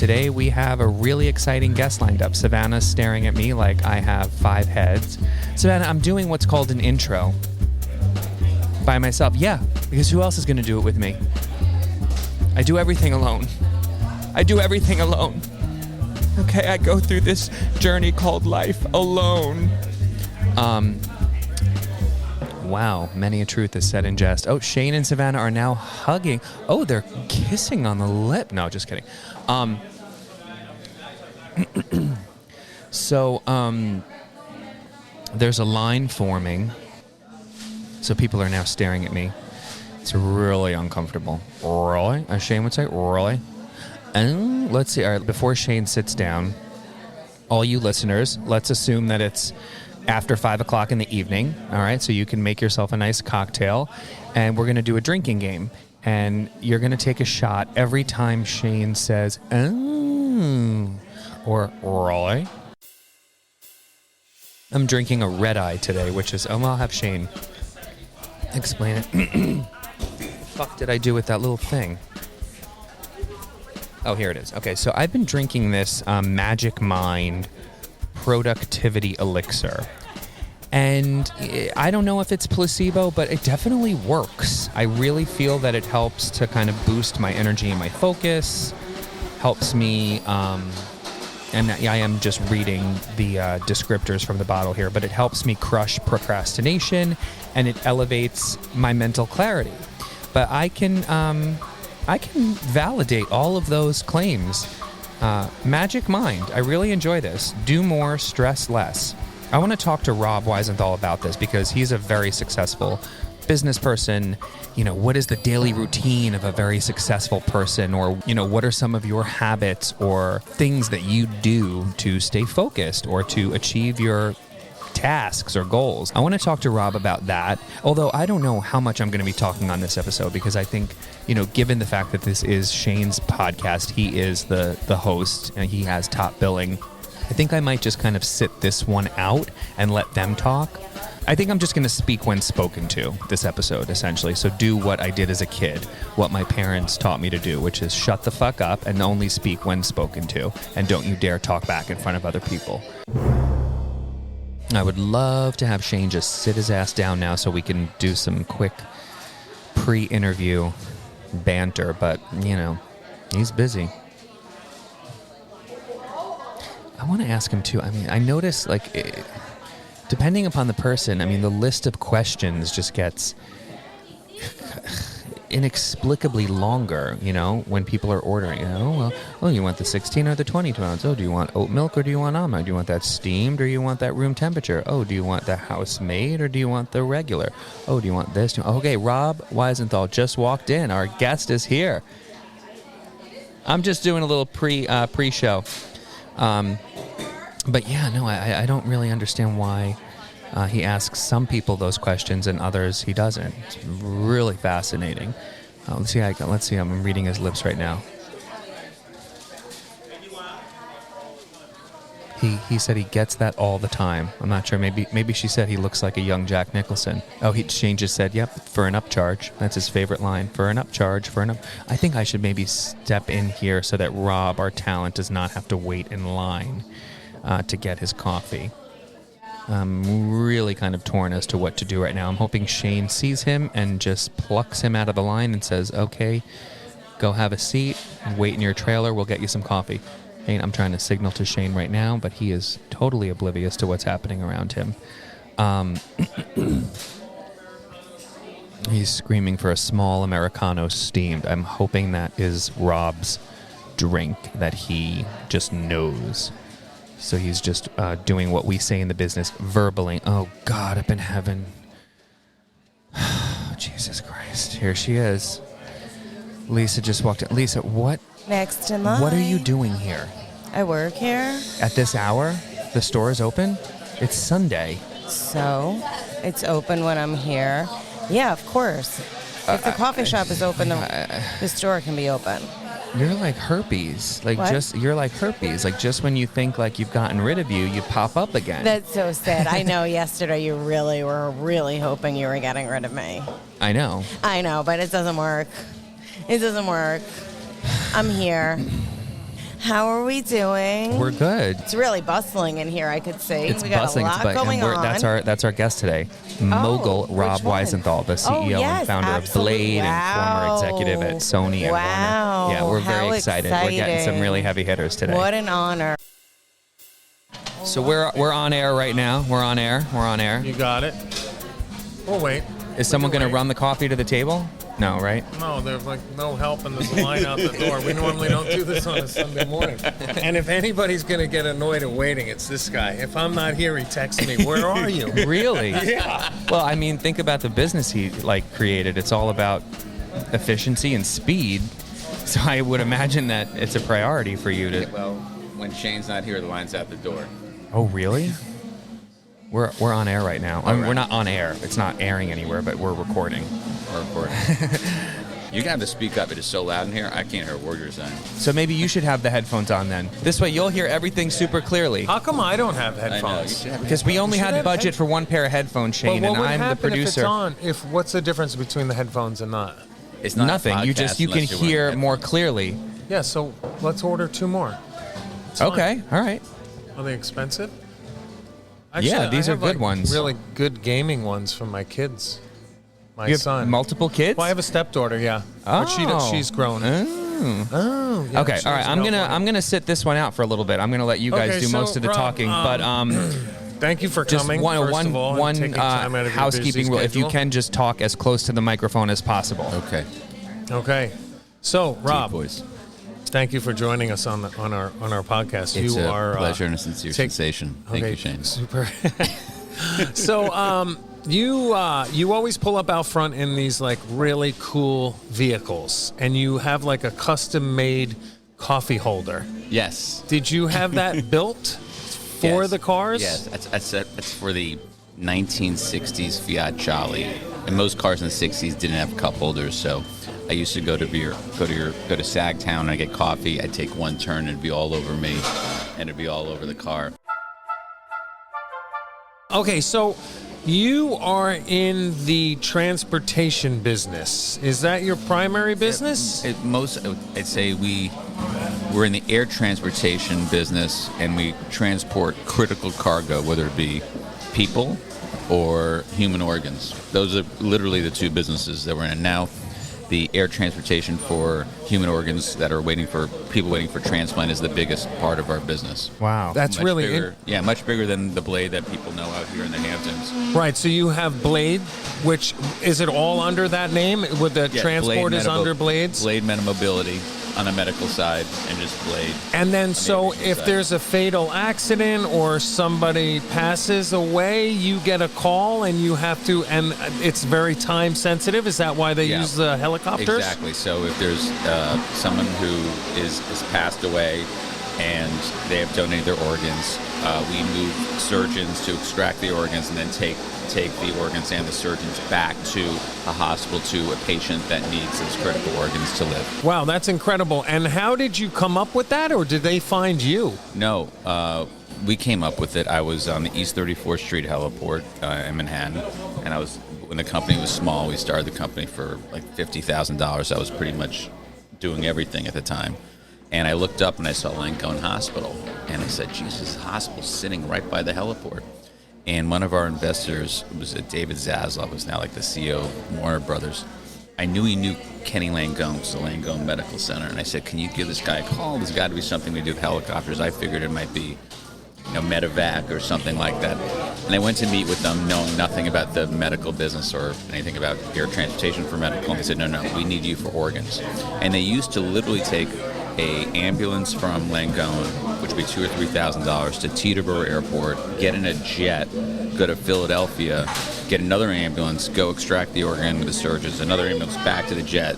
Today we have a really exciting guest lined up. Savannah's staring at me like I have 5 heads. Savannah, I'm doing what's called an intro. By myself. Yeah, because who else is going to do it with me? I do everything alone. Okay, I go through this journey called life alone. Wow, many a truth is said in jest. Oh, Shane and Savannah are now hugging. Oh, they're kissing on the lip. No, just kidding. There's a line forming. So people are now staring at me. It's really uncomfortable. Really? As Shane would say, really? And let's see. All right, before Shane sits down, all you listeners, let's assume that it's after 5 o'clock in the evening. All right, so you can make yourself a nice cocktail, and we're going to do a drinking game. And you're going to take a shot every time Shane says, oh, or really? I'm drinking a red eye today, which is, I'll have Shane explain it. What the fuck did I do with that little thing? Oh, here it is. Okay, so I've been drinking this Magic Mind productivity elixir. And I don't know if it's placebo, but it definitely works. I really feel that it helps to kind of boost my energy and my focus, helps me, and I am just reading the descriptors from the bottle here, but it helps me crush procrastination, and it elevates my mental clarity. But I can validate all of those claims. Magic Mind. I really enjoy this. Do more, stress less. I want to talk to Rob Wiesenthal about this because he's a very successful business person. You know, what is the daily routine of a very successful person? Or, you know, what are some of your habits or things that you do to stay focused or to achieve your tasks or goals? I want to talk to Rob about that, although I don't know how much I'm going to be talking on this episode because I think, you know, given the fact that this is Shane's podcast, he is the host and he has top billing. I think I might just kind of sit this one out and let them talk. I think I'm just going to speak when spoken to this episode, essentially. So do what I did as a kid, what my parents taught me to do, which is shut the fuck up and only speak when spoken to. And don't you dare talk back in front of other people. I would love to have Shane just sit his ass down now so we can do some quick pre-interview banter, but, you know, he's busy. I want to ask him, too. I mean, I notice, like, depending upon the person, I mean, the list of questions just gets inexplicably longer, you know, when people are ordering. You know, well, you want the 16 or the 22 ounce? Oh, do you want oat milk or do you want almond? Do you want that steamed or do you want that room temperature? Oh, do you want the house made or do you want the regular? Oh, do you want this? Okay, Rob Wiesenthal just walked in. Our guest is here. I'm just doing a little pre-show. But yeah, no, I don't really understand why he asks some people those questions and others he doesn't. It's really fascinating. Let's see. I'm reading his lips right now. He said he gets that all the time. I'm not sure. Maybe she said he looks like a young Jack Nicholson. Oh, Shane just said, yep, for an upcharge. That's his favorite line. For an upcharge. I think I should maybe step in here so that Rob, our talent, does not have to wait in line to get his coffee. I'm really kind of torn as to what to do right now. I'm hoping Shane sees him and just plucks him out of the line and says, okay, go have a seat, wait in your trailer, we'll get you some coffee. Shane, I'm trying to signal to Shane right now, but he is totally oblivious to what's happening around him. He's screaming for a small Americano steamed. I'm hoping that is Rob's drink that he just knows. So he's just doing what we say in the business, verbally. Oh, God, up in heaven. Jesus Christ. Here she is. Lisa just walked in. Lisa, what? Next in line. What are you doing here? I work here. At this hour? The store is open? It's Sunday. So, it's open when I'm here. Yeah, of course. If the coffee shop is open, the store can be open. You're like herpes. You're like herpes. Like just when you think like you've gotten rid of you, you pop up again. That's so sad. I know yesterday you really were hoping you were getting rid of me. I know, but it doesn't work. I'm here. How are we doing? We're good. It's really bustling in here, I could see. It's we got bustling. a lot going on. That's our guest today, Mogul Rob which one? Wiesenthal, the CEO and founder of Blade and former executive at Sony and Warner. Yeah, we're very excited. We're getting some really heavy hitters today. What an honor. So we're on air right now. We're on air. You got it. Oh, wait. Is someone going to run the coffee to the table? No, right? No, there's like no help in this line out the door. We normally don't do this on a Sunday morning. And if anybody's going to get annoyed at waiting, it's this guy. If I'm not here, he texts me, "Where are you?" Really? Yeah. Well, I mean, think about the business he created. It's all about efficiency and speed. So I would imagine that it's a priority for you to. Well, when Shane's not here, the line's out the door. Oh, really? We're on air right now. I mean, we're not on air. It's not airing anywhere, but we're recording. We're recording. You're going to have to speak up. It is so loud in here, I can't hear a word you're saying. So maybe you should have the headphones on then. This way you'll hear everything super clearly. How come I don't have I know. You headphones? should have Because we only had budget for one pair of headphones, Shane, Well, and what would I'm the happen producer. if it's on? What's the difference between the headphones and not? It's not Nothing. A You podcast can unless you're hear wearing more headphones. clearly. Yeah, so let's order 2 more. It's fine. Okay. All right. Are they expensive? Yeah, these I are have, good ones. Really good gaming ones from my kids. My You have son. multiple kids? Well, I have a stepdaughter, yeah. Oh. But she's grown. Oh. Oh. Yeah, Okay. she All right. doesn't know I'm gonna sit this one out for a little bit. I'm gonna let you guys Okay, do so, most of the Rob, talking. But Thank you for just coming. one first of all, and taking time out of your housekeeping busy rule. If you schedule. can, just talk as close to the microphone as possible. Okay. Okay. So, Rob, Voice. thank you for joining us on our podcast. It's you a are pleasure and a sincere sensation. Thank you, Shane. Super. So, you always pull up out front in these like really cool vehicles, and you have like a custom-made coffee holder. Yes. Did you have that built for Yes. the cars? Yes. That's for the 1960s Fiat Jolly. And most cars in the 60s didn't have cup holders, so I used to go to Sagtown and I get coffee. I'd take one turn and it'd be all over me, and it'd be all over the car. Okay, so you are in the transportation business. Is that your primary business? I'd say we're in the air transportation business, and we transport critical cargo, whether it be people or human organs. Those are literally the 2 businesses that we're in now. The air transportation for human organs that are people waiting for transplant is the biggest part of our business. Wow. That's Much really bigger, much bigger than the Blade that people know out here in the Hamptons. right. So you have Blade, which is it all under that name? With the Yeah, transport is under Blades? Blade Metamobility on the medical side, and just Blade. And then, so business if side. there's a fatal accident or somebody passes away, you get a call and you have to, and it's very time sensitive. Is that why they Yeah. use the helicopters? Exactly. So if there's someone who is passed away and they have donated their organs, we move surgeons to extract the organs and then take the organs and the surgeons back to a hospital to a patient that needs those critical organs to live. Wow, that's incredible. And how did you come up with that, or did they find you? No, we came up with it. I was on the East 34th Street heliport in Manhattan, and when the company was small, we started the company for like $50,000. I was pretty much doing everything at the time. And I looked up and I saw Langone Hospital, and I said, Jesus, the hospital's sitting right by the heliport. And one of our investors was David Zaslav, who's now like the CEO of Warner Brothers. I knew he knew Kenny Langone, it's the Langone Medical Center, and I said, can you give this guy a call? There's got to be something to do with helicopters. I figured it might be, medevac or something like that. And I went to meet with them knowing nothing about the medical business or anything about air transportation for medical. And they said, no, we need you for organs. And they used to literally take a ambulance from Langone, which would be $2,000 or $3,000, to Teterboro Airport, get in a jet, go to Philadelphia, get another ambulance, go extract the organ with the surgeons, another ambulance back to the jet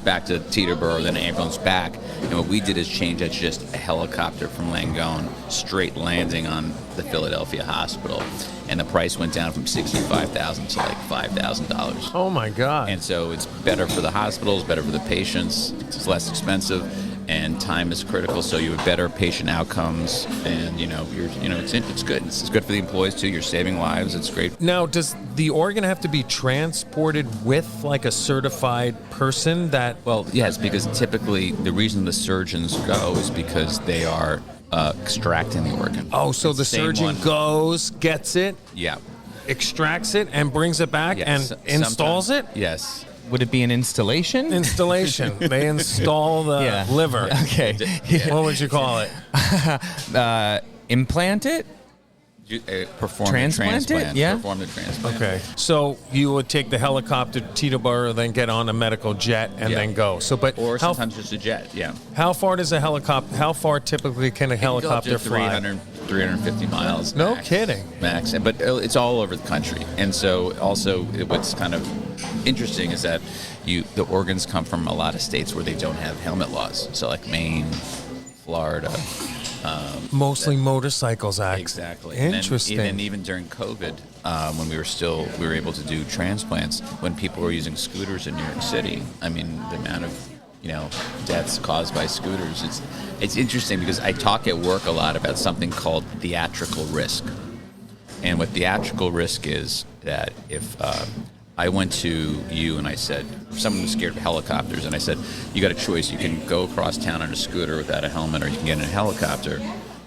back to Teterboro, then an ambulance back. And what we did is change that to just a helicopter from Langone, straight landing on the Philadelphia hospital. And the price went down from $65,000 to like $5,000. Oh my God. And so it's better for the hospitals, better for the patients, it's less expensive. and time is critical. So you have better patient outcomes, and it's good. It's good for the employees too. You're saving lives. It's great. Now, does the organ have to be transported with like a certified person that? Well, yes, because typically the reason the surgeons go is because they are extracting the organ. Oh, so It's the same surgeon one. goes, gets it, Yeah. extracts it, and brings it back Yes. and installs it? Sometimes- Yes. Would it be an installation? Installation. They install the Yeah. liver. Okay. What would you call it? Implant it? Perform Transplant the it? transplant. Yeah. Perform the transplant. Okay. So you would take the helicopter to Teterboro, then get on a medical jet, and Yeah. then go. So, but Or how, sometimes just a jet. Yeah. how far does a helicopter? How far typically can a It can go up helicopter to fly? 350 miles. No max. kidding. Max, but it's all over the country, and so also what's kind of interesting is that the organs come from a lot of states where they don't have helmet laws. So like Maine, Florida. Mostly motorcycles, Exactly. And then Interesting. even during COVID, when we were able to do transplants when people were using scooters in New York City. I mean, the amount of deaths caused by scooters. It's interesting because I talk at work a lot about something called theatrical risk. And what theatrical risk is that if I went to you and I said, someone was scared of helicopters, and I said, you got a choice. You can go across town on a scooter without a helmet, or you can get in a helicopter.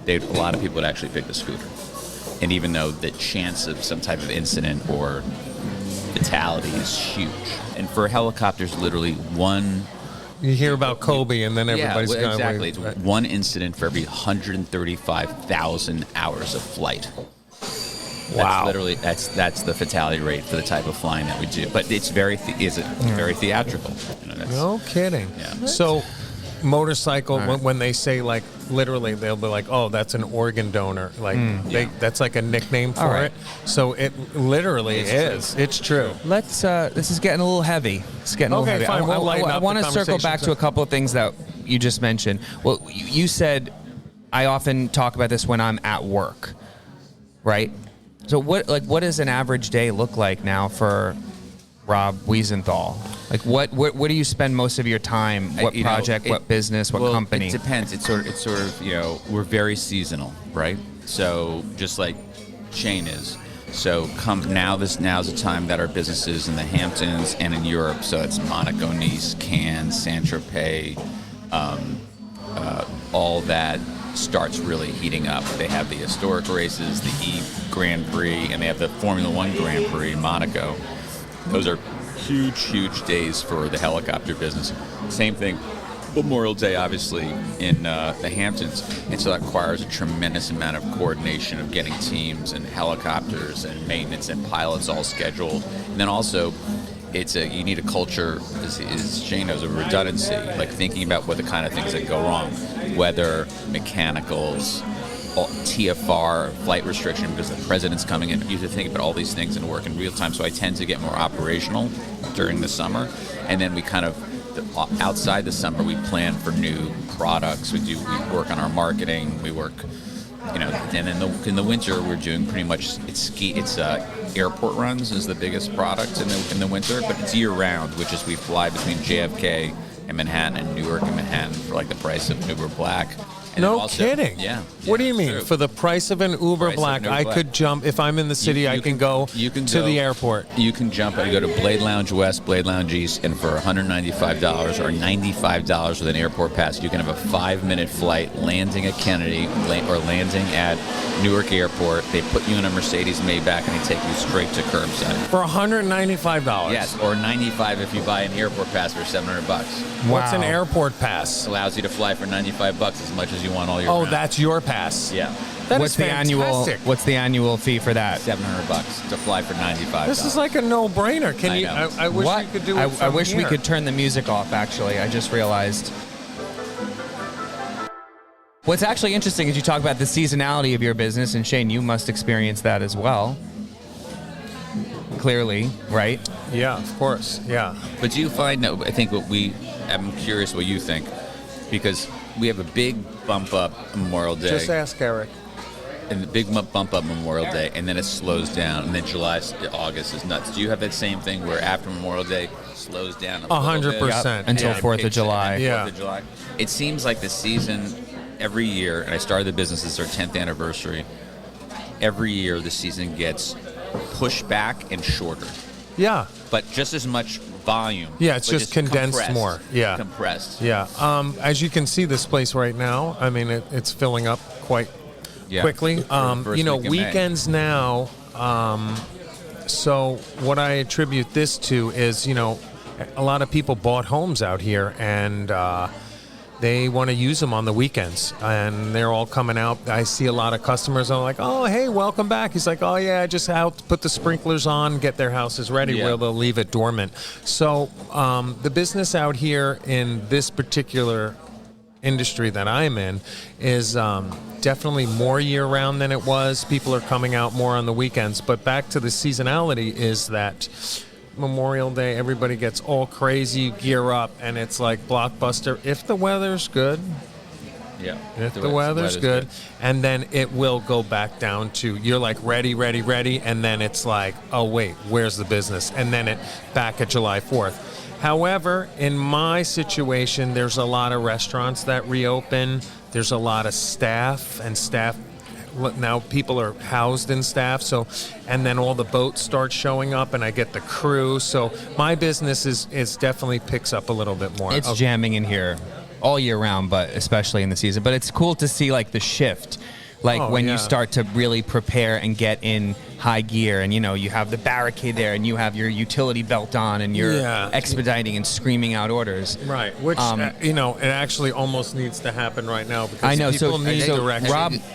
A lot of people would actually pick the scooter. And even though the chance of some type of incident or fatality is huge. And for helicopters, literally one... You hear about Kobe, and then everybody's going exactly. away. It's one incident for every 135,000 hours of flight. Wow. That's the fatality rate for the type of flying that we do. But it's very theatrical. No kidding. Yeah. So, motorcycle, when they say like literally, they'll be like, "Oh, that's an organ donor." Like that's like a nickname for All right. it. So it literally is. It's true. Let's. This is getting a little heavy. It's getting a little Okay, heavy. fine. We'll lighten I up want the to circle back conversation. to a couple of things that you just mentioned. Well, you said I often talk about this when I'm at work, right? So what does an average day look like now for Rob Wiesenthal? Like where do you spend most of your time? What project? What business? What company? It depends. It's sort of we're very seasonal, right? So just like Shane is. So now's the time that our businesses in the Hamptons and in Europe. So it's Monaco, Nice, Cannes, Saint-Tropez, all that starts really heating up. They have the historic races, the E Grand Prix, and they have the Formula One Grand Prix in Monaco. Those are huge days for the helicopter business. Same thing, Memorial Day, obviously, in the Hamptons. And so that requires a tremendous amount of coordination of getting teams and helicopters and maintenance and pilots all scheduled. And then also, you need a culture, as Shane knows, of redundancy, like thinking about what the kind of things that go wrong, weather, mechanicals, TFR, flight restriction, because the president's coming in. You have to think about all these things and work in real time. So I tend to get more operational during the summer, and then we kind of outside the summer we plan for new products. We work on our marketing. We work, and in the winter we're doing pretty much it's airport runs is the biggest product in the winter, but it's year round, which is we fly between JFK and Manhattan and Newark and Manhattan for like the price of an Uber Black. And No also, kidding. Yeah. What do you it's mean? true. For the price of an Uber Price of Black, an Uber I Black. could jump. If I'm in the city, I can go to the airport. You can jump and go to Blade Lounge West, Blade Lounge East, and for $195 or $95 with an airport pass, you can have a 5-minute flight landing at Kennedy or landing at Newark Airport. They put you in a Mercedes Maybach and they take you straight to curbside. For $195. Yes, or $95 if you buy an airport pass for $700. What's an Wow. airport pass? Allows you to fly for $95 as much as you want all year Oh, round. that's your pass. Yeah. That What's is the annual? fantastic. What's the annual fee for that? $700 to fly for $95. This is like a no-brainer. Can I you? know. I wish What? you could do it. I from wish we here. could turn the music off. Actually, I just realized. What's actually interesting is you talk about the seasonality of your business, and Shane, you must experience that as well. Clearly, right? Yeah, of course. Yeah. But do you find that, I'm curious what you think, because we have a big bump up Memorial Day. Just ask Eric. and the big bump up Memorial Day, and then it slows down, and then July, August is nuts. Do you have that same thing where after Memorial Day slows down 100% until 4th of July? Yeah. 4th of July. It seems like the season every year, and I started the business, it's our 10th anniversary. Every year the season gets pushed back and shorter. Yeah. But just as much volume. Yeah, it's just condensed compressed. more. Yeah. Compressed. Yeah. As you can see, this place right now, I mean, it's filling up quite quickly. Weekends now. So what I attribute this to is, a lot of people bought homes out here, and they want to use them on the weekends, and they're all coming out. I see a lot of customers. I'm like, oh, hey, welcome back. He's like, oh, yeah, I just helped put the sprinklers on, get their houses ready where they'll leave it dormant. So the business out here in this particular industry that I'm in is definitely more year-round than it was. People are coming out more on the weekends. But back to the seasonality is that Memorial Day, everybody gets all crazy, gear up, and it's like blockbuster if the weather's good. Yeah. If the weather's good. And then it will go back down to, you're like ready, and then it's like, oh, wait, where's the business? And then it back at July 4th. However, in my situation, there's a lot of restaurants that reopen. There's a lot of staff, and staff now people are housed in staff, and then all the boats start showing up, and I get the crew. So my business is definitely picks up a little bit more. It's jamming in here all year round, but especially in the season. But it's cool to see like the shift, when you start to really prepare and get in high gear, and you have the barricade there, and you have your utility belt on, and you're expediting and screaming out orders. Right, which it actually almost needs to happen right now because I know. People need direction.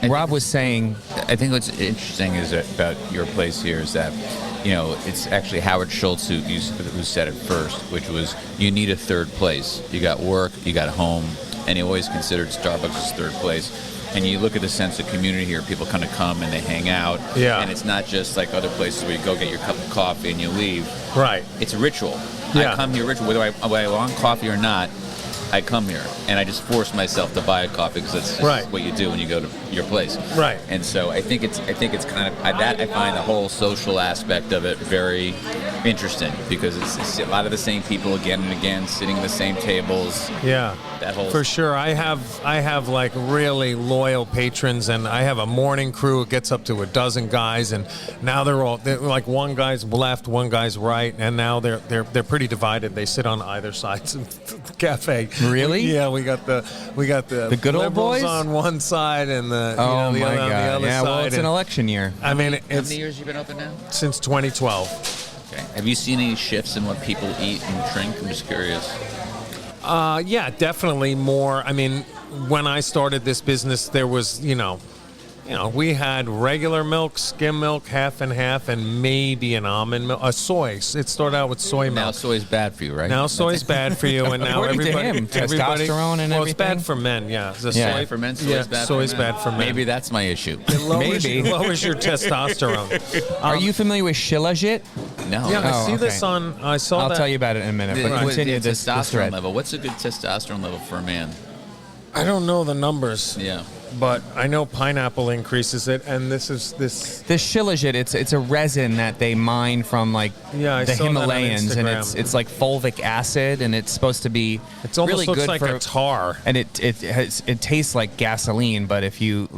Rob was saying, I think what's interesting is about your place here is that it's actually Howard Schultz who said it first, which was you need a third place. You got work, you got home, and he always considered Starbucks as third place. And you look at the sense of community here, people kind of come and they hang out. Yeah. And it's not just like other places where you go get your cup of coffee and you leave. Right. It's a ritual. Yeah. I come here ritual. Whether I want coffee or not, I come here. And I just force myself to buy a coffee because that's just what you do when you go to your place. Right. And so I think it's kind of, I find the whole social aspect of it very interesting because it's a lot of the same people again and again sitting at the same tables. Yeah. That whole for sure. I have like really loyal patrons, and I have a morning crew. It gets up to a dozen guys, and now they're like one guy's left, one guy's right, and now they're pretty divided. They sit on either sides of the cafe. Really? Yeah, we got the good old boys on one side and the the other side. Well, it's an election year. I mean, how many years you been open now? Since 2012. Okay. Have you seen any shifts in what people eat and drink? I'm just curious. Yeah, definitely more. I mean, when I started this business, there was, we had regular milk, skim milk, half and half, and maybe an almond milk, soy. It started out with soy milk. Now soy's bad for you, right? Now soy's bad for you, and now everybody, testosterone and everything. Well, it's bad for men. Yeah, soy for men. Soy's bad for men. Maybe that's my issue. It lowers your testosterone. Are you familiar with shilajit? No. Yeah, I see this on. I saw I'll that. tell you about it in a minute. But continue this testosterone level. What's a good testosterone level for a man? I don't know the numbers. Yeah. But I know pineapple increases it, and this shilajit. It's a resin that they mine from the Himalayas, and it's like fulvic acid, and it's supposed to be really looks good like for a tar, and it tastes like gasoline, but if you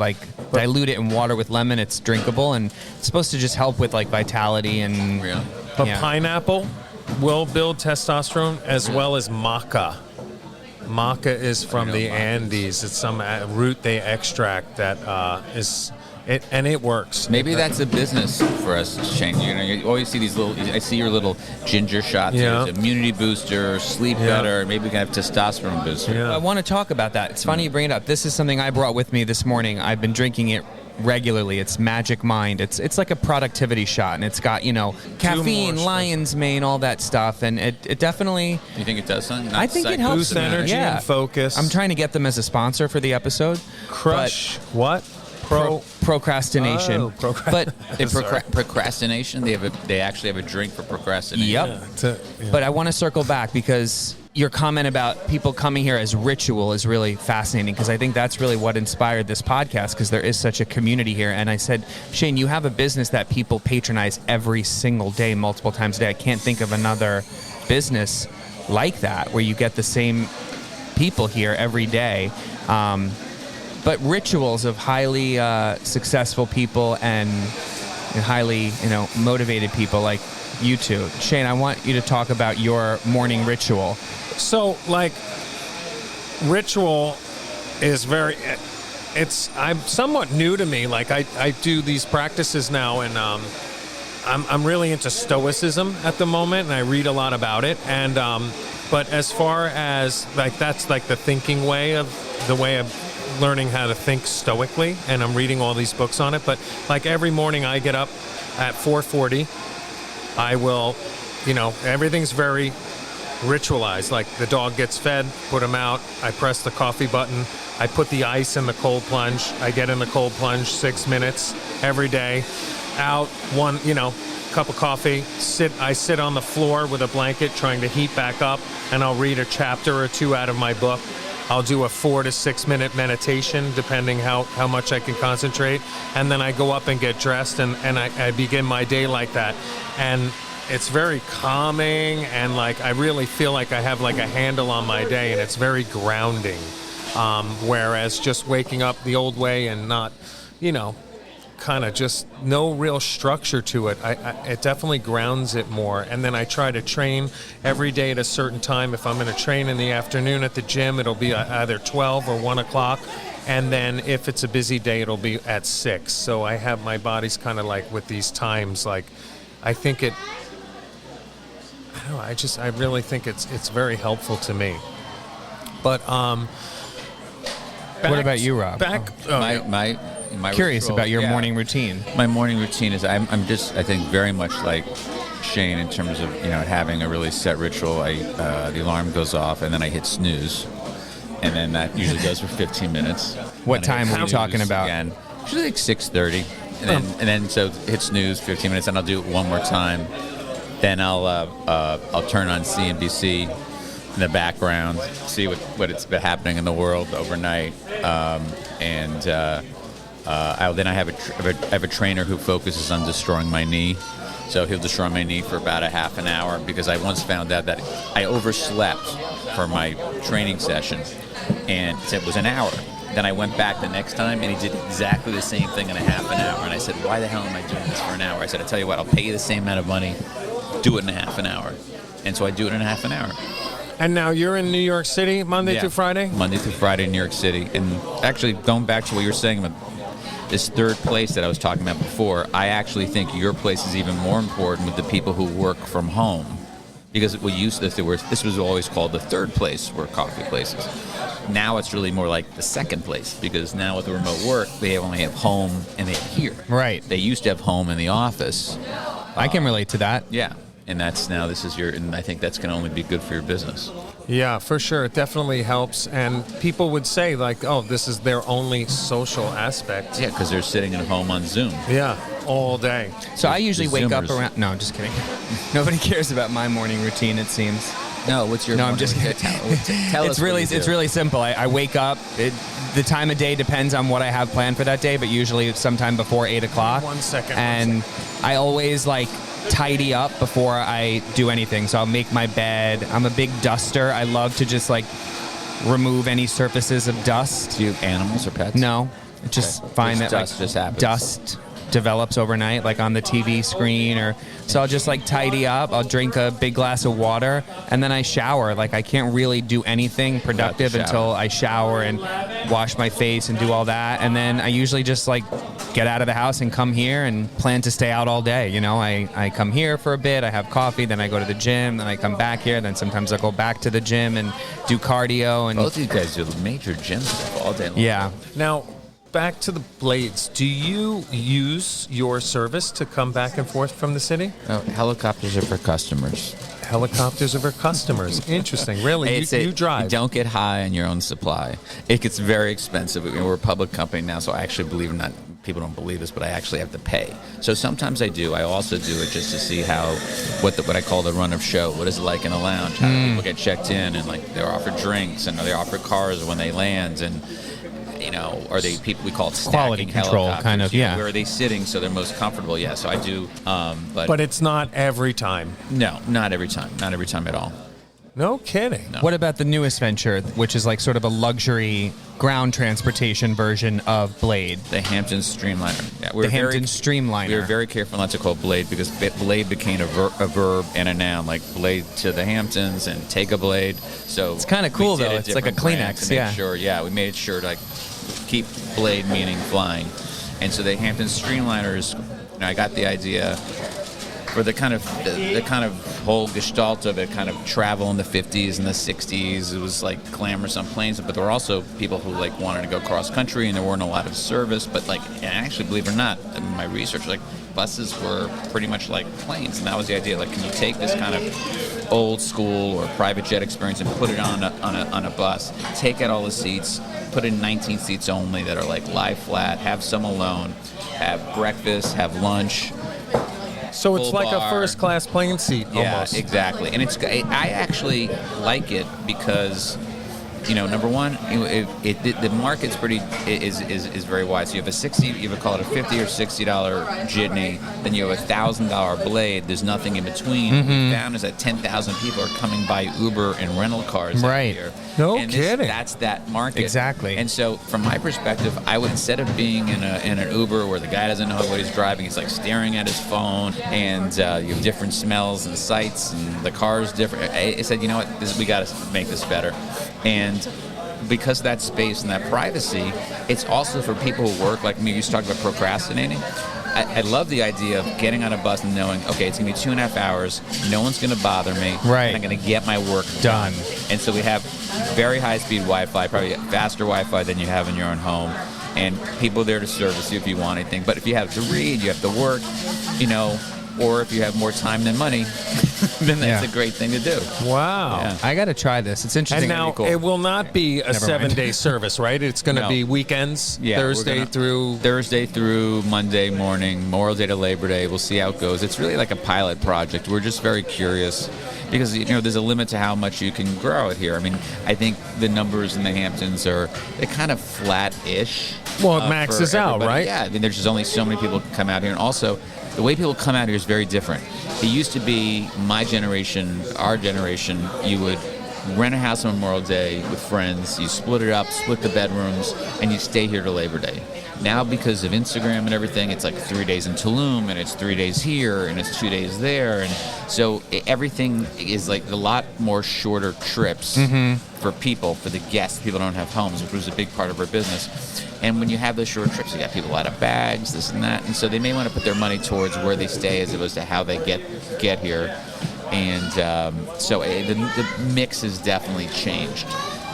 dilute it in water with lemon, it's drinkable, and it's supposed to just help with vitality and. Yeah. But pineapple will build testosterone as well as maca. Maca is from the Andes. It's some root they extract that and it works. Maybe that's a business for us, Shane. You always see these I see your little ginger shots. Yeah. It's immunity booster, sleep better. Maybe we can have testosterone booster. Yeah. I want to talk about that. It's funny you bring it up. This is something I brought with me this morning. I've been drinking it regularly. It's Magic Mind. It's like a productivity shot, and it's got caffeine, lion's mane, all that stuff, and it definitely. You think it does something? I think it helps boost energy and focus. I'm trying to get them as a sponsor for the episode. Procrastination. But procrastination. They actually have a drink for procrastination. Yep. But I want to circle back because your comment about people coming here as ritual is really fascinating, because I think that's really what inspired this podcast, because there is such a community here. And I said, Shane, you have a business that people patronize every single day, multiple times a day. I can't think of another business like that where you get the same people here every day. But rituals of highly successful people and highly, motivated people like you two. Shane, I want you to talk about your morning ritual. So, ritual is I'm somewhat new to me. I do these practices now, and I'm really into Stoicism at the moment, and I read a lot about it. And but as far as that's the thinking way of learning how to think stoically, and I'm reading all these books on it. But every morning I get up at 4:40. I will, everything's very ritualized. The dog gets fed, put him out, I press the coffee button, I put the ice in the cold plunge, I get in the cold plunge 6 minutes every day, out, one, cup of coffee, I sit on the floor with a blanket trying to heat back up, and I'll read a chapter or two out of my book. I'll do a 4 to 6 minute meditation, depending how much I can concentrate. And then I go up and get dressed, and I begin my day like that. And it's very calming, and I really feel like I have a handle on my day, and it's very grounding. Whereas just waking up the old way and not, kind of just no real structure to it. It definitely grounds it more. And then I try to train every day at a certain time. If I'm going to train in the afternoon at the gym, it'll be either 12 or 1 o'clock. And then if it's a busy day, it'll be at 6. So I have my body's kind of with these times. I think it, I don't know, I really think it's very helpful to me. But, what about you, Rob? My curious ritual, about your morning routine. My morning routine is I think very much like Shane in terms of having a really set ritual. The alarm goes off, and then I hit snooze, and then that usually goes for 15 minutes. What time are we talking about? Again, usually 6:30, and then so hit snooze 15 minutes, and I'll do it one more time. Then I'll turn on CNBC in the background, see what's been happening in the world overnight, I have a trainer who focuses on destroying my knee. So he'll destroy my knee for about a half an hour, because I once found out that I overslept for my training session, and it was an hour. Then I went back the next time, and he did exactly the same thing in a half an hour. And I said, why the hell am I doing this for an hour? I said, I'll tell you what, I'll pay you the same amount of money, do it in a half an hour. And so I do it in a half an hour. And now you're in New York City, Monday through Friday? Monday through Friday in New York City. And actually, going back to what you were saying about this third place that I was talking about before, I actually think your place is even more important with the people who work from home. Because this was always called the third place were coffee places. Now it's really more like the second place, because now with the remote work, they only have home and they have here. Right. They used to have home in the office. I can relate to that. Yeah. And and I think that's going to only be good for your business. Yeah, for sure. It definitely helps. And people would say, this is their only social aspect. Yeah, because they're sitting at home on Zoom. Yeah, all day. So I usually wake up Zoomers. around... No, I'm just kidding. Nobody cares about my morning routine, it seems. No, what's your... No, I'm just kidding. Tell us It's really simple. I wake up. The time of day depends on what I have planned for that day, but usually it's sometime before 8 o'clock. 1 second. And I always tidy up before I do anything. So I'll make my bed. I'm a big duster. I love to just remove any surfaces of dust. Do you have animals or pets? No. Just find that dust just happens. Dust develops overnight, on the TV screen, so I'll just tidy up. I'll drink a big glass of water, and then I shower. I can't really do anything productive until I shower and wash my face and do all that, and then I usually just get out of the house and come here and plan to stay out all day. I come here for a bit, I have coffee, then I go to the gym, then I come back here, then sometimes I'll go back to the gym and do cardio. And both of you guys do major gym stuff all day long. Yeah. Now, back to the blades. Do you use your service to come back and forth from the city? No, helicopters are for customers. Helicopters are for customers. Interesting. Really? You drive? You don't get high on your own supply. It gets very expensive. We're a public company now, so I actually believe it or not, people don't believe this, but I actually have to pay. So sometimes I do. I also do it just to see what I call the run of show. What is it like in a lounge? How do people get checked in, and like they're offered drinks, and they're offered cars when they land, and are they people we call stacking quality control, helicopters, kind of, yeah. where are they sitting so they're most comfortable? Yeah, so I do. But it's not every time. No, not every time. Not every time at all. No kidding. No. What about the newest venture, which is like sort of a luxury ground transportation version of Blade? The Hampton Streamliner. Yeah, The Hampton Streamliner. We were very careful not to call it Blade because Blade became a verb and a noun, like Blade to the Hamptons and take a Blade. So It's kind of cool, though. It's like a Kleenex, yeah. Sure, yeah. We made sure to keep Blade meaning flying. And so the Hampton Streamliners, I got the idea for the kind of whole gestalt of it, kind of travel in the 50s and the 60s. It was like glamorous on planes, but there were also people who like wanted to go cross country, and there weren't a lot of service. But and actually, believe it or not, in my research, like buses were pretty much like planes, and that was the idea. Like, can you take this kind of old school or private jet experience and put it on a bus? Take out all the seats, put in 19 seats only that are like lie flat. Have some alone. Have breakfast. Have lunch. So it's like a first-class plane seat, almost. Yeah, exactly. And I actually like it because, number one, the market's is very wide. So you have call it a $50 or $60 jitney, then you have a $1,000 Blade. There's nothing in between. What we found is that 10,000 people are coming by Uber and rental cars out here. No and kidding. That's that market. Exactly. And so, from my perspective, I would, instead of being in an Uber where the guy doesn't know what he's driving, he's like staring at his phone, and you have different smells and sights, and the car's different. I said, you know what, we got to make this better. And because of that space and that privacy, it's also for people who work like me. You used to talk about procrastinating. I love the idea of getting on a bus and knowing, okay, it's going to be 2.5 hours. No one's going to bother me. Right. And I'm going to get my work done. And so we have very high-speed Wi-Fi, probably faster Wi-Fi than you have in your own home. And people there to service you if you want anything. But if you have to read, you have to work, or if you have more time than money, then that's a great thing to do. Wow. Yeah. I got to try this. It's interesting. And now cool. it will not be a Never mind. 7-day service, right? It's going to No. be weekends, Yeah, Thursday through Monday morning, Memorial Day to Labor Day. We'll see how it goes. It's really like a pilot project. We're just very curious because there's a limit to how much you can grow it here. I mean, I think the numbers in the Hamptons they're kind of flat-ish. Well, it maxes out, everybody. right? Yeah, I mean, there's just only so many people who come out here, and also the way people come out here is very different. It used to be my generation, our generation, you would rent a house on Memorial Day with friends, you split it up, split the bedrooms, and you stay here till Labor Day. Now, because of Instagram and everything, it's like 3 days in Tulum, and it's 3 days here, and it's 2 days there, and so everything is like a lot more shorter trips for people, for the guests. People don't have homes, which was a big part of our business. And when you have those short trips, you got people out of bags, this and that, and so they may want to put their money towards where they stay as opposed to how they get here. And so the mix has definitely changed.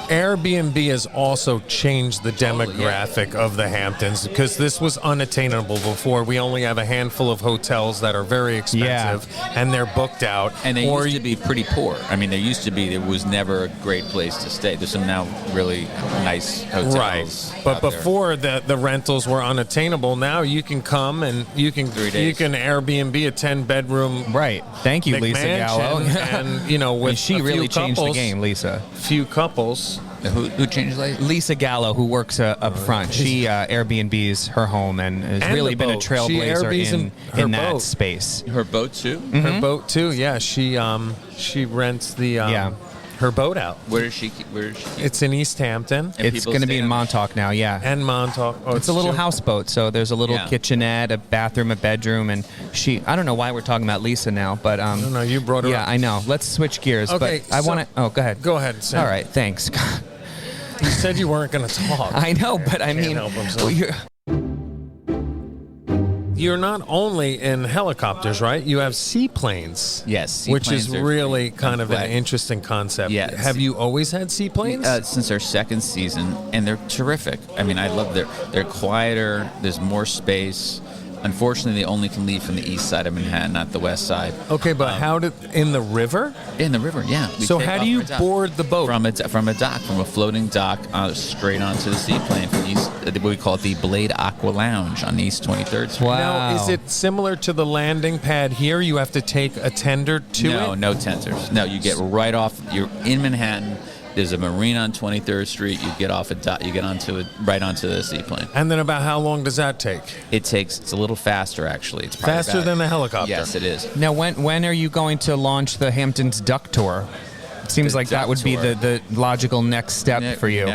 Airbnb has also changed the demographic of the Hamptons because this was unattainable before. We only have a handful of hotels that are very expensive and they're booked out. And they used to be pretty poor. I mean, there was never a great place to stay. There's some now really nice hotels. Right. But before the rentals were unattainable, now you can come and you can Airbnb a 10-bedroom. Right. Thank you, Lisa Gallo. And with she really changed the game, Lisa. Few couples. Who changed that? Lisa Gallo, who works up front. She Airbnbs her home and has really been a trailblazer in that space. Her boat too? Mm-hmm. Her boat too. Yeah, she rents her boat out. Where does she keep? It's in East Hampton. And It's going to be in Montauk now, yeah. And Montauk. Oh, it's a little houseboat, so there's a little kitchenette, a bathroom, a bedroom, and I don't know why we're talking about Lisa now, but no, you brought her yeah, up. I know. Let's switch gears, okay, but I want to go ahead. Go ahead, Sam. All right, thanks. You said you weren't going to talk. I know, but I mean, you're not only in helicopters, right? You have seaplanes. Yes, which is seaplanes are really kind of an flag. interesting concept. Yeah, have you always had seaplanes? Since our second season, and they're terrific. I mean, I love they're quieter. There's more space. Unfortunately, they only can leave from the east side of Manhattan, not the west side. Okay, but how did in the river? In the river, yeah. We So take how off do you from a dock. board the boat? From a dock, from a floating dock, straight onto the seaplane from East. What we call it the Blade Aqua Lounge on East 23rd Street. Wow. Now, is it similar to the landing pad here? You have to take a tender to No, it? no tenders. No, you get right off. You're in Manhattan. There's a marina on 23rd Street. You get off a dock. You get right onto the seaplane. And then about how long does that take? It's a little faster actually. It's probably Faster than the helicopter? Yes, it is. Now, when are you going to launch the Hamptons Duck Tour? It seems The like that duck would be tour. the logical next step for you.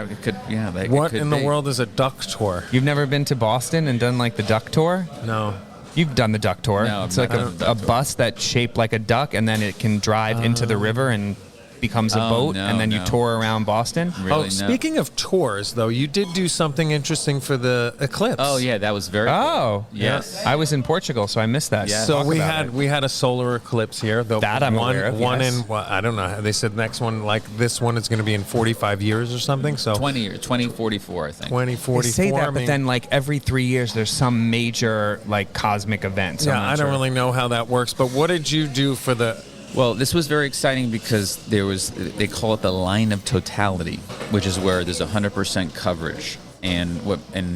What in the world is a duck tour? You've never been to Boston and done like the duck tour? No. You've done the duck tour. No, I've it's not like done the duck a tour. bus that's shaped like a duck, and then it can drive into the river and becomes a Oh, boat, no, and then you no. tour around Boston. Really, Oh, no. speaking of tours, though, you did do something interesting for the eclipse. Oh yeah, that was very. Oh, cool. Yes. I was in Portugal, so I missed that. Yeah. So Talk we about had it. we had a solar eclipse here. The That I'm one, aware of, One yes. in well, I don't know. They said next one like this one is going to be in 45 years or something. So 2044, I think. 2044. They say that, I but mean, then like every 3 years, there's some major like cosmic event. So I'm yeah, not I don't sure. really know how that works. But what did you do for the? Well, this was very exciting because they call it the line of totality, which is where there's 100% coverage. And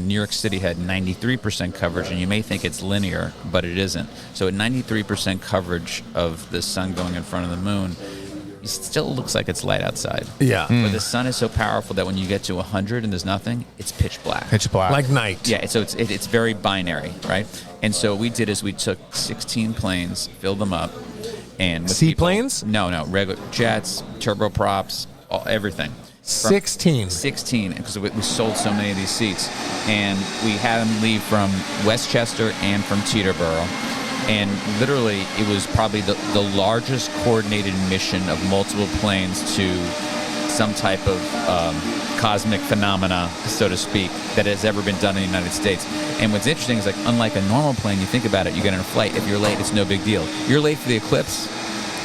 New York City had 93% coverage, and you may think it's linear, but it isn't. So at 93% coverage of the sun going in front of the moon, it still looks like it's light outside. Yeah, But the sun is so powerful that when you get to 100 and there's nothing, it's pitch black. Pitch black. like night. Yeah, so it's very binary, right? And so what we did is we took 16 planes, filled them up, and with Seaplanes? No, regular jets, turboprops, everything. From 16. 16, because we sold so many of these seats, and we had them leave from Westchester and from Teterboro. And literally, it was probably the largest coordinated mission of multiple planes to some type of cosmic phenomena, so to speak, that has ever been done in the United States. And what's interesting is, like, unlike a normal plane, you think about it, you get on a flight, if you're late, it's no big deal. You're late for the eclipse,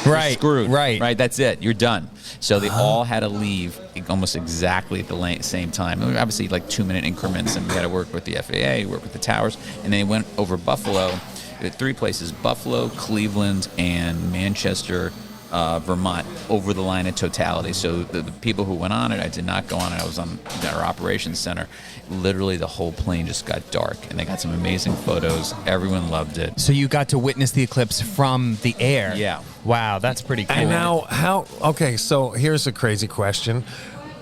you're Right, screwed. right. That's it. You're done. So they all had to leave almost exactly at the same time. Obviously, like 2-minute increments, and we had to work with the FAA, work with the towers, and they went over Buffalo. 3 places: Buffalo, Cleveland, and Manchester, Vermont, over the line of totality. So the people who went on it, I did not go on it. I was on our operations center. Literally, the whole plane just got dark, and they got some amazing photos. Everyone loved it. So you got to witness the eclipse from the air. Yeah. Wow, that's pretty cool. And now, okay, so here's a crazy question.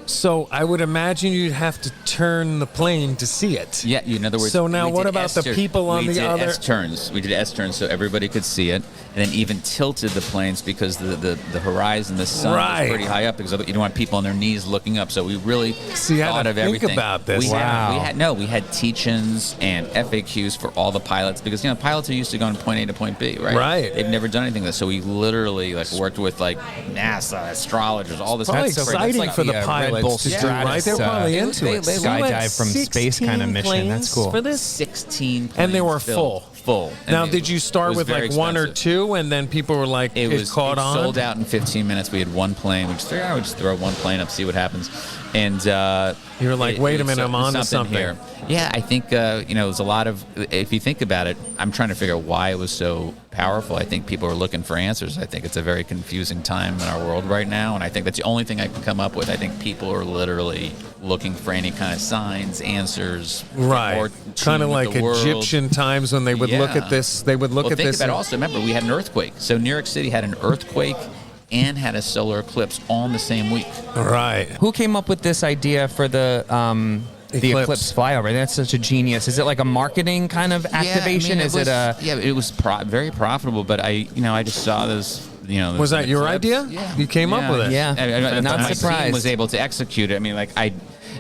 So I would imagine you'd have to turn the plane to see it. Yeah, in other words. So now we what did about the S-turn- people on we the did other- S-turns. We did S-turns so everybody could see it, and then even tilted the planes because the horizon, the sun Right. was pretty high up because you don't want people on their knees looking up. So we really See, I had thought to of think everything. about this. Wow. We had teach-ins and FAQs for all the pilots because pilots are used to going from point A to point B, right? Right. They've never done anything like this, so we literally worked with NASA, astrologers, all this. Probably That's crazy. exciting That's for the Red pilots Bull to do, Stratus, right? They're probably into they- it. they So you had skydive from space kind of 16 mission. That's planes cool. For this? 16 And they planes were filled. Full. Now, And did you it start was with very like one or expensive. two, and then people were like, it caught on? sold out in 15 minutes. We had one plane. We just figured, we just throw one plane up, see what happens. And You were like, wait a minute, I'm onto something. here. Yeah, I think there's a lot of. If you think about it, I'm trying to figure out why it was so powerful. I think people are looking for answers. I think it's a very confusing time in our world right now, and I think that's the only thing I can come up with. I think people are literally looking for any kind of signs, answers, Right. more Kind of tune with like the world. Egyptian times when they would look Yeah. at this. They would look Well, at think this. about it also. Remember, we had an earthquake. So New York City had an earthquake and had a solar eclipse all in the same week. Right. Who came up with this idea for the eclipse flyover? That's such a genius. Is it like a marketing kind of activation? It was very profitable. But I just saw this. Was that your idea? Yeah, You came up with it? Yeah. Not my surprised. team was able to execute it. I mean,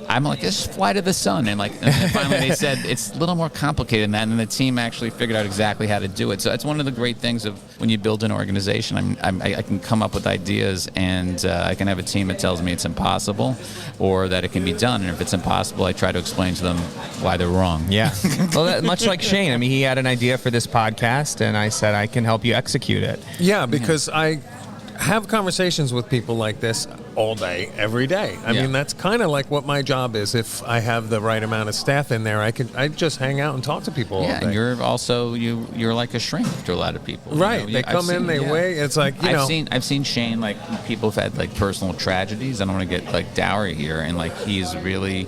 I'm like, just fly to the sun. And and finally they said it's a little more complicated than that. And then the team actually figured out exactly how to do it. So that's one of the great things of when you build an organization. I can come up with ideas, and I can have a team that tells me it's impossible or that it can be done. And if it's impossible, I try to explain to them why they're wrong. Yeah. Well, much like Shane. I mean, he had an idea for this podcast, and I said I can help you execute it. Yeah, because I have conversations with people like this. all day, every day. I Yeah. mean, that's kind of like what my job is. If I have the right amount of staff in there, I just hang out and talk to people all Yeah, day. and you're also you're like a shrink to a lot of people. you Right. know? They I've come in, seen- they yeah. wait. It's like, I've seen Shane, like, people have had like personal tragedies. I don't want to get like dour here, and like he's really,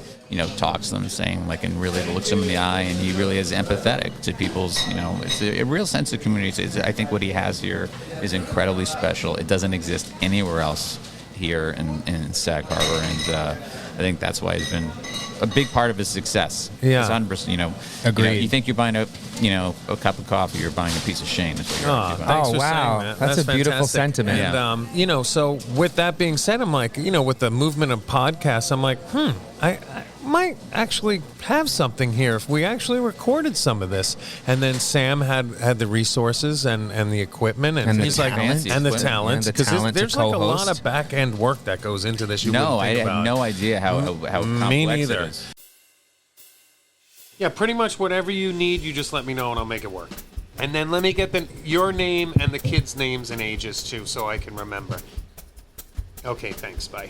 talks to them, saying like, and really looks them in the eye, and he really is empathetic to people's, it's a real sense of community. I think what he has here is incredibly special. It doesn't exist anywhere else here in Sag Harbor, and I think that's why he's been a big part of his success. Yeah. It's 100%. Agreed. You think you're buying a cup of coffee, you're buying a piece of Shane. That's what you're Oh, actually buying. thanks Oh, for wow. saying that. That's a beautiful fantastic. sentiment. And, so with that being said, I'm like, with the movement of podcasts, I'm like, I might actually have something here if we actually recorded some of this. And then Sam had the resources and the equipment. And the he's like, talent. and the Equipment. talent. And the Because talent to there's like a lot co-host. of back end work that goes into this. You No, wouldn't I think had about. no idea how complex Me it neither. is. Yeah, pretty much whatever you need, you just let me know and I'll make it work. And then let me get your name and the kids' names and ages too, so I can remember. Okay, thanks. Bye.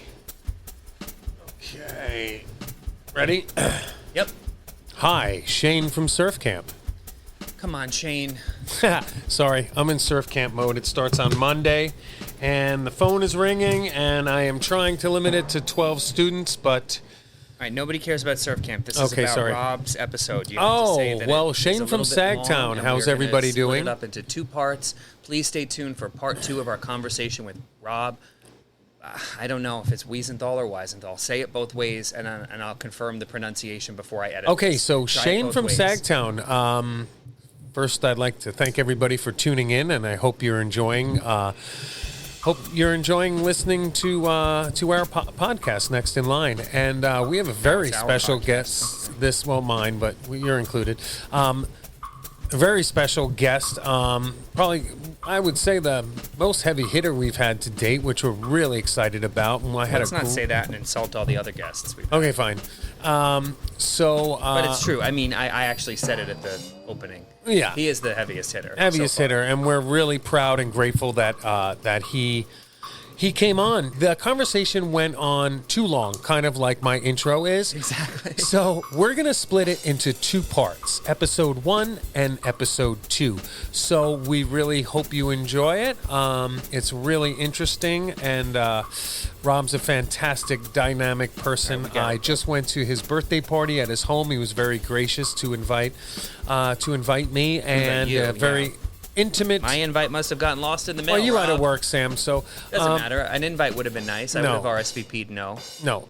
Okay. Ready? Yep. Hi, Shane from Surf Camp. Come on, Shane. Sorry, I'm in surf camp mode. It starts on Monday, and the phone is ringing, and I am trying to limit it to 12 students, but... All right, nobody cares about Surf Camp. This is Okay, about sorry. Rob's episode. You have to say that well, it is Shane a from little bit long, Sagtown. and How's we're gonna everybody split doing? it up into 2 parts. Please stay tuned for part 2 of our conversation with Rob. I don't know if it's Wiesenthal or Wiesenthal. Say it both ways, and I'll confirm the pronunciation before I edit. Okay, this. so Try it Shane both from ways. Sagtown. First, I'd like to thank everybody for tuning in, and I hope you're enjoying. Listening to our podcast, Next in Line, and we have a very It's our special podcast. guest. Mine, but you're included. A very special guest. Probably, I would say the most heavy hitter we've had to date, which we're really excited about. And Let's not say that and insult all the other guests. Okay, fine. But it's true. I mean, I actually said it at the opening. Yeah. He is the heaviest hitter. Heaviest so far. hitter, and we're really proud and grateful that he came on. The conversation went on too long, kind of like my intro is. Exactly. So we're gonna split it into 2 parts, episode 1 and episode 2. So we really hope you enjoy it. It's really interesting, and Rob's a fantastic, dynamic person. There we go. I just went to his birthday party at his home. He was very gracious to invite me, and you, very yeah. intimate. My invite must have gotten lost in the mail. Well, you out of Rob. work, Sam. So Doesn't matter. An invite would have been nice. I no. would have RSVP'd no. No.